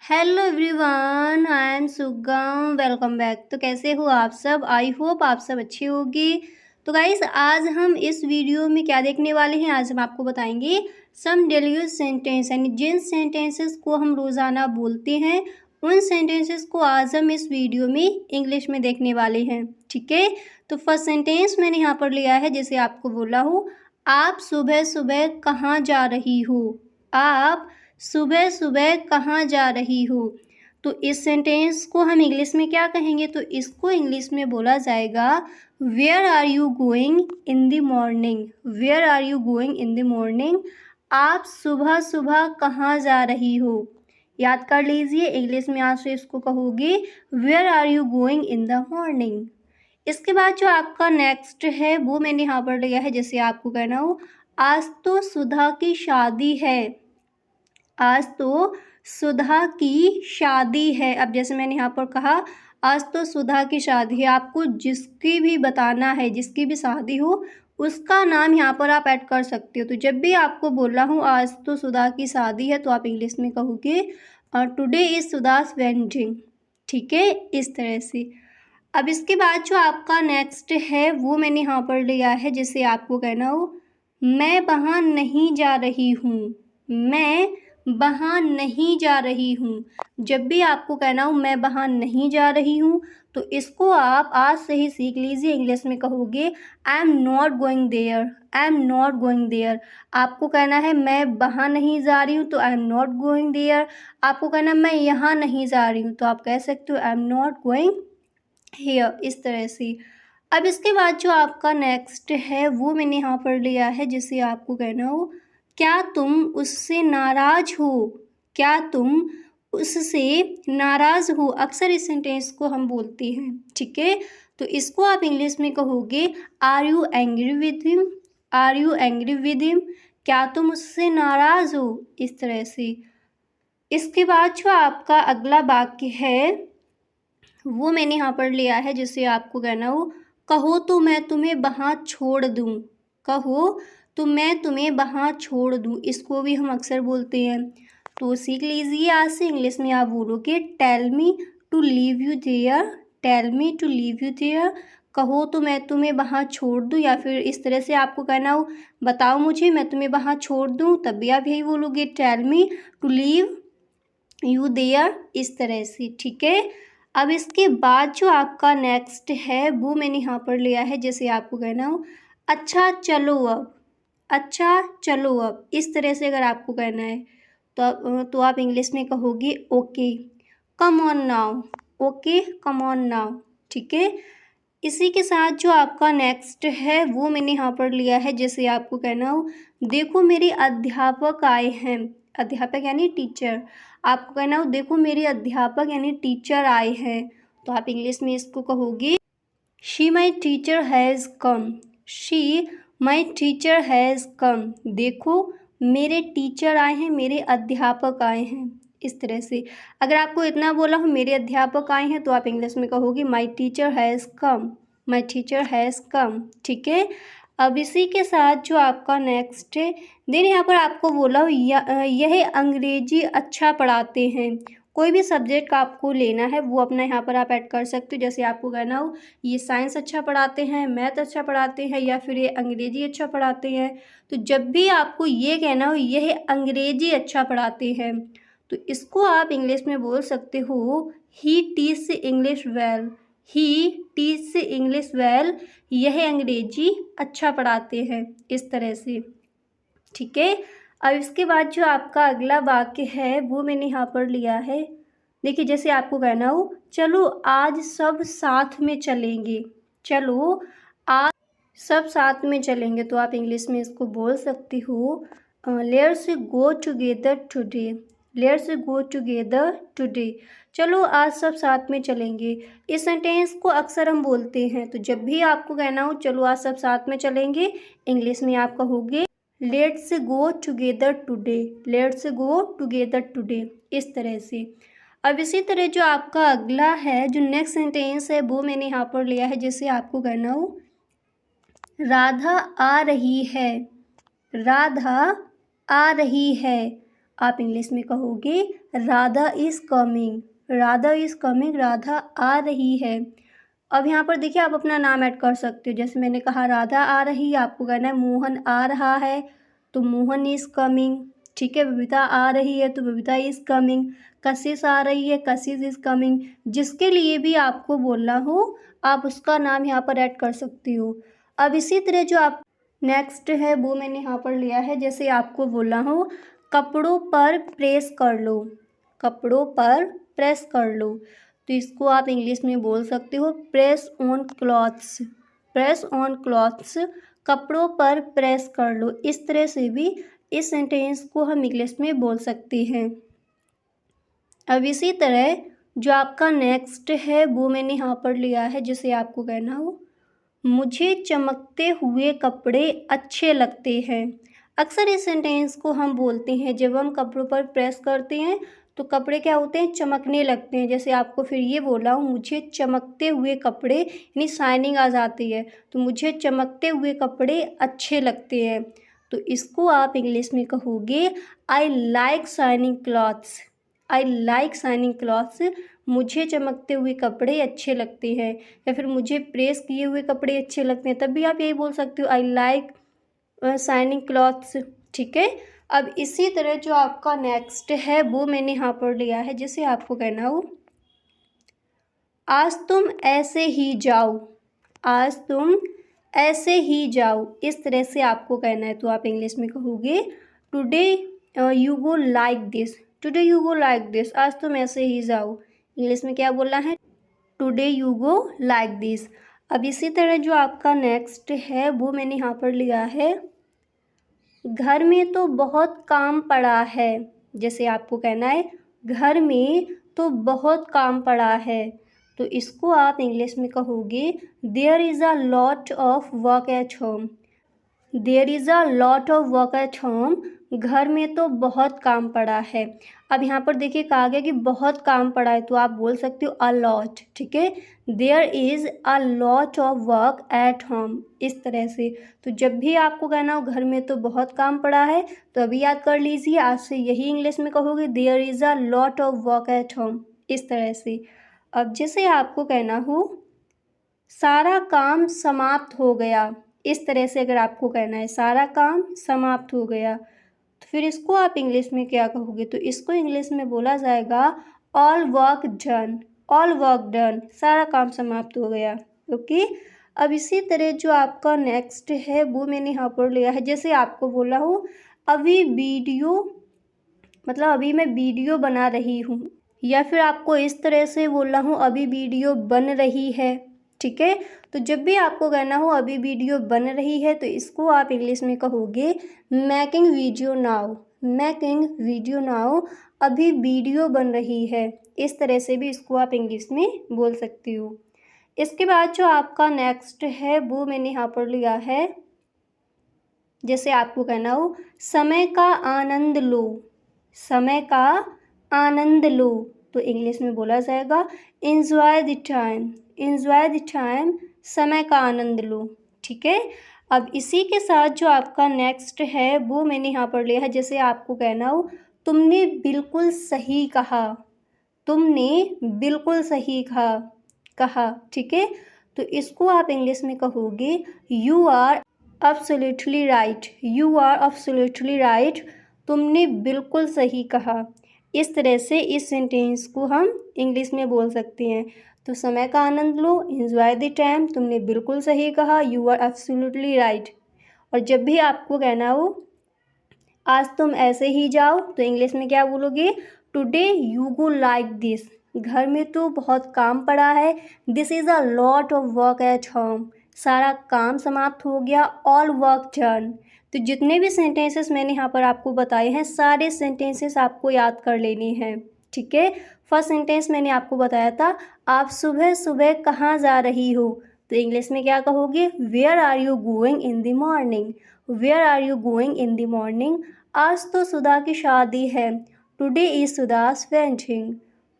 Hello everyone, I am सुगम। Welcome back. तो कैसे हो आप सब? आई होप आप सब अच्छी होगी। तो गाइस, आज हम इस वीडियो में क्या देखने वाले हैं? आज हम आपको बताएंगे सम डेली यूज सेंटेंस, यानी जिन सेंटेंसेस को हम रोज़ाना बोलते हैं उन सेंटेंसेस को आज हम इस वीडियो में इंग्लिश में देखने वाले हैं। ठीक है, तो फर्स्ट सेंटेंस मैंने यहाँ पर लिया है, जैसे आपको बोला हूँ, आप सुबह सुबह कहाँ जा रही हो? आप सुबह सुबह कहाँ जा रही हो? तो इस सेंटेंस को हम इंग्लिश में क्या कहेंगे? तो इसको इंग्लिश में बोला जाएगा where are you going in the morning. Where are you going in the morning. आप सुबह सुबह कहाँ जा रही हो? याद कर लीजिए, इंग्लिश में आप से इसको कहोगे where are you going in the morning. इसके बाद जो आपका नेक्स्ट है वो मैंने यहाँ पर लिया है, जैसे आपको कहना हो, आज तो सुधा की शादी है। आज तो सुधा की शादी है। अब जैसे मैंने यहाँ पर कहा आज तो सुधा की शादी है, आपको जिसकी भी बताना है, जिसकी भी शादी हो उसका नाम यहाँ पर आप ऐड कर सकते हो। तो जब भी आपको बोला हूँ आज तो सुधा की शादी है, तो आप इंग्लिश में कहोगे टुडे इज सुधास वेडिंग। ठीक है, इस तरह से। अब इसके बाद जो आपका नेक्स्ट है वो मैंने यहाँ पर लिया है, जैसे आपको कहना हो, मैं वहाँ नहीं जा रही हूँ। मैं वहाँ नहीं जा रही हूँ। जब भी आपको कहना हो मैं वहाँ नहीं जा रही हूँ, तो इसको आप आज से ही सीख लीजिए। इंग्लिश में कहोगे I am not going there. I am not going there. आपको कहना है मैं वहाँ नहीं जा रही हूँ, तो I am not going there. आपको कहना है मैं यहाँ नहीं जा रही हूँ, तो आप कह सकते हो आई एम नॉट गोइंग हियर, इस तरह से। अब इसके बाद जो आपका नेक्स्ट है वो मैंने यहाँ पर लिया है, जिसे आपको कहना हो, क्या तुम उससे नाराज हो? क्या तुम उससे नाराज हो? अक्सर इस सेंटेंस को हम बोलते हैं। ठीक है, तो इसको आप इंग्लिश में कहोगे are you angry with him. Are you angry with him. क्या तुम उससे नाराज हो? इस तरह से। इसके बाद जो आपका अगला वाक्य है वो मैंने यहाँ पर लिया है, जिसे आपको कहना हो, कहो तो मैं तुम्हें वहाँ छोड़ दूँ। कहो तो मैं तुम्हें वहाँ छोड़ दूँ। इसको भी हम अक्सर बोलते हैं, तो सीख लीजिए आज से। इंग्लिश में आप बोलोगे tell me to leave you there. Tell me to leave you there. कहो तो मैं तुम्हें वहाँ छोड़ दूँ, या फिर इस तरह से आपको कहना हो, बताओ मुझे मैं तुम्हें वहाँ छोड़ दूँ, तब भी आप यही बोलोगे tell me to leave you there, इस तरह से। ठीक है, अब इसके बाद जो आपका नेक्स्ट है वो मैंने यहाँ पर लिया है, जैसे आपको कहना हो, अच्छा चलो अब। अच्छा चलो अब, इस तरह से अगर आपको कहना है तो आप इंग्लिश में कहोगे okay come on now. Okay come on now. ठीक है, इसी के साथ जो आपका नेक्स्ट है वो मैंने यहाँ पर लिया है, जैसे आपको कहना हो, देखो मेरे अध्यापक आए हैं। अध्यापक यानी टीचर। आपको कहना हो, देखो मेरे अध्यापक यानी टीचर आए हैं, तो आप इंग्लिश में इसको कहोगे she my teacher has come. She my teacher has come. देखो मेरे टीचर आए हैं, मेरे अध्यापक आए हैं, इस तरह से। अगर आपको इतना बोला हो मेरे अध्यापक आए हैं, तो आप इंग्लिश में कहोगे my teacher has come. My teacher has come. ठीक है, अब इसी के साथ जो आपका नेक्स्ट है, देन यहाँ पर आपको बोला हो यह अंग्रेजी अच्छा पढ़ाते हैं। कोई भी सब्जेक्ट का आपको लेना है वो अपना यहाँ पर आप ऐड कर सकते हो। जैसे आपको कहना हो ये साइंस अच्छा पढ़ाते हैं, मैथ अच्छा पढ़ाते हैं, या फिर ये अंग्रेजी अच्छा पढ़ाते हैं। तो जब भी आपको ये कहना हो यह अंग्रेजी अच्छा पढ़ाते हैं, तो इसको आप इंग्लिश में बोल सकते हो ही टीच इंग्लिश वेल। ही टीच इंग्लिश वेल। यह अंग्रेजी अच्छा पढ़ाते हैं, इस तरह से। ठीक है, अब इसके बाद जो आपका अगला वाक्य है वो मैंने यहाँ पर लिया है। देखिए, जैसे आपको कहना हो, चलो आज सब साथ में चलेंगे। चलो आज सब साथ में चलेंगे, तो आप इंग्लिश में इसको बोल सकती हो let's go together today. Let's go together today. चलो आज सब साथ में चलेंगे। इस सेंटेंस को अक्सर हम बोलते हैं, तो जब भी आपको कहना हो चलो आज सब साथ में चलेंगे, इंग्लिश में आप कहोगे let's go together today. Let's go together today, इस तरह से। अब इसी तरह जो आपका अगला है, जो नेक्स्ट सेंटेंस है वो मैंने यहाँ पर लिया है, जिसे आपको कहना हो, राधा आ रही है। राधा आ रही है। आप इंग्लिश में कहोगे Radha is coming. Radha is coming, Radha आ रही है। अब यहाँ पर देखिए आप अपना नाम ऐड कर सकते हो। जैसे मैंने कहा राधा आ रही है, आपको कहना है मोहन आ रहा है, तो मोहन इज़ कमिंग। ठीक है, बबीता आ रही है तो बबीता इज़ कमिंग। कशिश आ रही है, कशिश इज़ कमिंग। जिसके लिए भी आपको बोलना हो आप उसका नाम यहाँ पर ऐड कर सकती हो। अब इसी तरह जो आप नेक्स्ट है वो मैंने यहाँ पर लिया है। जैसे आपको बोलना हो कपड़ों पर प्रेस कर लो, कपड़ों पर प्रेस कर लो, तो इसको आप इंग्लिश में बोल सकते हो press on clothes. Press on clothes, कपड़ों पर प्रेस कर लो। इस तरह से भी इस सेंटेंस को हम इंग्लिश में बोल सकते हैं। अब इसी तरह जो आपका नेक्स्ट है वो मैंने यहाँ पर लिया है। जिसे आपको कहना हो मुझे चमकते हुए कपड़े अच्छे लगते हैं। अक्सर इस सेंटेंस को हम बोलते हैं जब हम कपड़ों पर प्रेस करते हैं तो कपड़े क्या होते हैं, चमकने लगते हैं। जैसे आपको फिर ये बोला हूँ मुझे चमकते हुए कपड़े, यानी शाइनिंग आ जाती है, तो मुझे चमकते हुए कपड़े अच्छे लगते हैं। तो इसको आप इंग्लिश में कहोगे I like shining clothes. I like shining clothes, मुझे चमकते हुए कपड़े अच्छे लगते हैं। या फिर मुझे प्रेस किए हुए कपड़े अच्छे लगते हैं, तब भी आप यही बोल सकते हो आई लाइक शाइनिंग क्लॉथ्स। ठीक है, अब इसी तरह जो आपका नेक्स्ट है वो मैंने यहाँ पर लिया है। जिसे आपको कहना हो आज तुम ऐसे ही जाओ, आज तुम ऐसे ही जाओ। इस तरह से आपको कहना है। तो आप इंग्लिश में कहोगे today you go like this, today you go like this, आज तुम ऐसे ही जाओ। इंग्लिश में क्या बोलना है, today you go like this. अब इसी तरह जो आपका नेक्स्ट है वो मैंने यहाँ पर लिया है घर में तो बहुत काम पड़ा है। जैसे आपको कहना है घर में तो बहुत काम पड़ा है, तो इसको आप इंग्लिश में कहोगे there is a lot of work at home. There is a lot of work at home, घर में तो बहुत काम पड़ा है। अब यहाँ पर देखिए कहा गया कि बहुत काम पड़ा है, तो आप बोल सकते हो अ लॉट। ठीक है, there is a lot of work at home, इस तरह से। तो जब भी आपको कहना हो घर में तो बहुत काम पड़ा है, तो अभी याद कर लीजिए आज से यही इंग्लिश में कहोगे there is a lot of work at home, इस तरह से। अब जैसे आपको कहना हो सारा काम समाप्त हो गया, इस तरह से अगर आपको कहना है सारा काम समाप्त हो गया, तो फिर इसको आप इंग्लिश में क्या कहोगे, तो इसको इंग्लिश में बोला जाएगा all work done. All work done, सारा काम समाप्त हो गया। ओके, अब इसी तरह जो आपका नेक्स्ट है वो मैंने यहाँ पर लिया है। जैसे आपको बोला हो अभी वीडियो, मतलब अभी मैं वीडियो बना रही हूँ, या फिर आपको इस तरह से बोलना हो अभी वीडियो बन रही है। ठीक है, तो जब भी आपको कहना हो अभी वीडियो बन रही है, तो इसको आप इंग्लिश में कहोगे making video now. Making video now, अभी वीडियो बन रही है। इस तरह से भी इसको आप इंग्लिश में बोल सकती हो। इसके बाद जो आपका नेक्स्ट है वो मैंने यहाँ पर लिया है। जैसे आपको कहना हो समय का आनंद लो, समय का आनंद लो, तो इंग्लिश में बोला जाएगा enjoy the time. Enjoy the time, समय का आनंद लो। ठीक है, अब इसी के साथ जो आपका नेक्स्ट है वो मैंने यहाँ पर लिया है। जैसे आपको कहना हो तुमने बिल्कुल सही कहा, तुमने बिल्कुल सही कहा। ठीक है, तो इसको आप इंग्लिश में कहोगे you are absolutely right. You are absolutely right, तुमने बिल्कुल सही कहा। इस तरह से इस सेंटेंस को हम इंग्लिश में बोल सकते हैं। तो समय का आनंद लो, एंजॉय द टाइम, तुमने बिल्कुल सही कहा, यू आर एब्सोल्युटली राइट। और जब भी आपको कहना हो आज तुम ऐसे ही जाओ, तो इंग्लिश में क्या बोलोगे today you go like this. घर में तो बहुत काम पड़ा है, this is a lot of work at home, सारा काम समाप्त हो गया, ऑल वर्क डन। तो जितने भी सेंटेंसेस मैंने यहाँ पर आपको बताए हैं सारे सेंटेंसेस आपको याद कर लेने हैं। ठीक है, फर्स्ट सेंटेंस मैंने आपको बताया था आप सुबह सुबह कहाँ जा रही हो, तो इंग्लिश में क्या कहोगे where are you going in the morning. Where are you going in the morning, आज तो सुधा की शादी है, टुडे इज सुधास वेडिंग।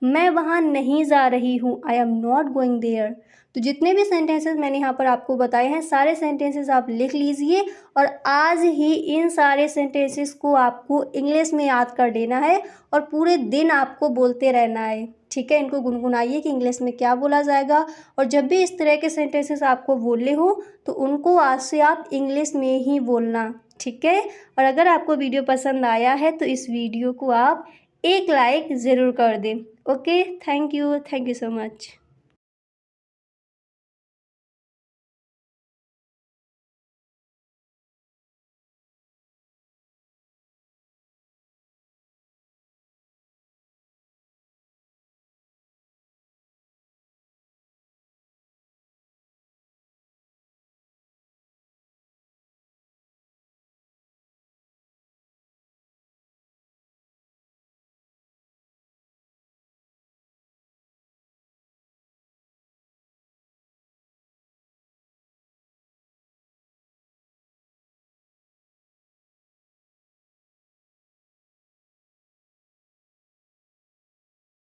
मैं वहाँ नहीं जा रही हूँ, I am not going there. तो जितने भी सेंटेंसेस मैंने यहाँ पर आपको बताए हैं सारे सेंटेंसेस आप लिख लीजिए और आज ही इन सारे सेंटेंसेस को आपको इंग्लिश में याद कर लेना है और पूरे दिन आपको बोलते रहना है। ठीक है, इनको गुनगुनाइए कि इंग्लिश में क्या बोला जाएगा और जब भी इस तरह के सेंटेंसेस आपको बोलने हो तो उनको आज से आप इंग्लिश में ही बोलना। ठीक है, और अगर आपको वीडियो पसंद आया है तो इस वीडियो को आप एक लाइक ज़रूर कर दें। Okay, thank you so much.